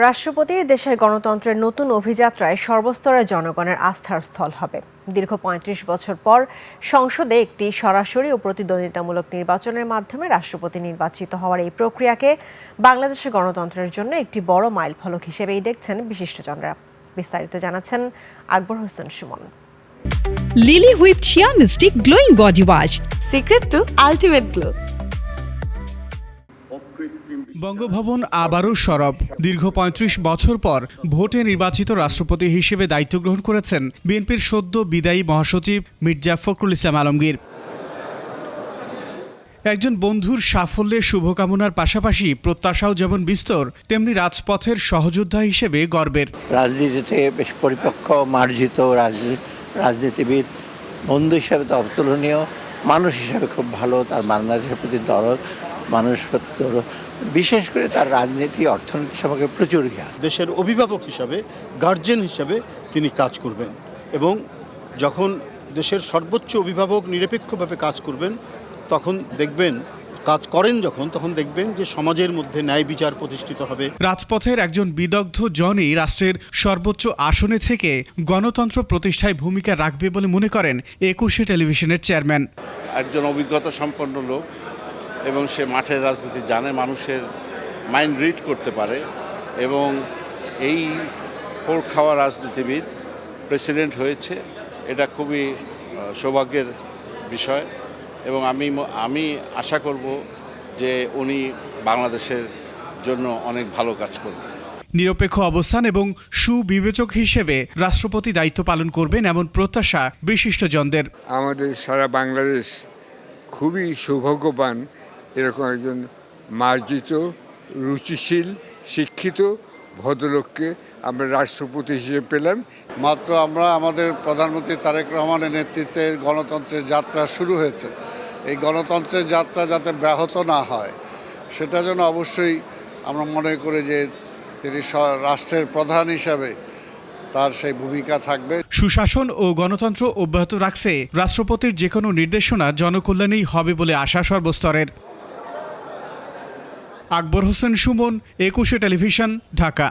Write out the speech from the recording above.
রাষ্ট্রপতি দেশের গণতন্ত্রের নতুন অভিযাত্রায় সর্বস্তরের জনগণের আস্থার স্থল হবে। দীর্ঘ ৩৫ বছর পর সংসদে একটি সরাসরি ও প্রতিদ্বন্দ্বিতামূলক নির্বাচনের মাধ্যমে রাষ্ট্রপতি নির্বাচিত হওয়ার এই প্রক্রিয়াকে বাংলাদেশের গণতন্ত্রের জন্য একটি বড় মাইলফলক হিসেবেই দেখছেন বিশিষ্টজনরা। বিস্তারিত জানাচ্ছেন Akbar Hossain Sumon. Lily whipped shea mystic glowing body wash, secret to ultimate glow. Bangabhaban আবারও সরব। দীর্ঘ ৩৫ বছর পর ভোটে নির্বাচিত রাষ্ট্রপতি হিসেবে দায়িত্ব গ্রহণ করেছেন বিএনপির সদ্য বিদায়ী মহাসচিব মির্জা ফখরুল ইসলাম আলমগীর। একজন বন্ধুর সাফল্যের শুভকামনার পাশাপাশি প্রত্যাশাও যেমন বিস্তর, তেমনি রাজপথের সহযোদ্ধা হিসেবে গর্বের। রাজনীতিতে বেশ পরিপক্ক মার্জিত রাজনীতিবিদ, বন্ধু হিসাবে তো অতুলনীয়, মানুষ হিসাবে খুব ভালো, তার বাংলাদেশের প্রতি দরদ, মানুষের প্রতি দরদ, বিশেষ করে তার রাজনীতি অর্থনীতি সম্পর্কে প্রচুর জ্ঞান। দেশের অভিভাবক হিসাবে, গার্জিয়ান হিসাবে তিনি কাজ করবেন এবং যখন দেশের সর্বোচ্চ অভিভাবক নিরপেক্ষভাবে কাজ করবেন তখন দেখবেন, কাজ করেন যখন, তখন দেখবেন যে সমাজের মধ্যে ন্যায় বিচার প্রতিষ্ঠিত হবে। রাজপথের একজন বিদগ্ধ জনই রাষ্ট্রের সর্বোচ্চ আসনে থেকে গণতন্ত্র প্রতিষ্ঠায় ভূমিকা রাখবে বলে মনে করেন ২১শে টেলিভিশনের চেয়ারম্যান। একজন অভিজ্ঞতা সম্পন্ন লোক এবং সে মাঠের রাজনীতি জানে, মানুষের মাইন্ড রিড করতে পারে এবং এই পোড় খাওয়া রাজনীতিবিদ প্রেসিডেন্ট হয়েছে, এটা খুবই সৌভাগ্যের বিষয় এবং আমি আশা করব যে উনি বাংলাদেশের জন্য অনেক ভালো কাজ করবেন। নিরপেক্ষ অবস্থান এবং সুবিবেচক হিসেবে রাষ্ট্রপতি দায়িত্ব পালন করবেন এমন প্রত্যাশা বিশিষ্টজনদের। আমাদের সারা বাংলাদেশ খুবই সৌভাগ্যবান এরকম একজন মার্জিত, রুচিশীল, শিক্ষিত ভদ্রলোককে আমরা রাষ্ট্রপতি হিসেবে পেলাম। মাত্র আমরা আমাদের প্রধানমন্ত্রী তারেক রহমানের নেতৃত্বের গণতন্ত্রের যাত্রা শুরু হয়েছে। এই গণতন্ত্রের যাত্রা যাতে ব্যাহত না হয় সেটা জন্য অবশ্যই আমরা মনে করি যে তিনি রাষ্ট্রের প্রধান হিসাবে তার সেই ভূমিকা থাকবে। সুশাসন ও গণতন্ত্র অব্যাহত রাখছে রাষ্ট্রপতির যে কোনো নির্দেশনা জনকল্যাণেই হবে বলে আশা সর্বস্তরের। আকবর হোসেন সুমন, ২১শে টেলিভিশন, ঢাকা।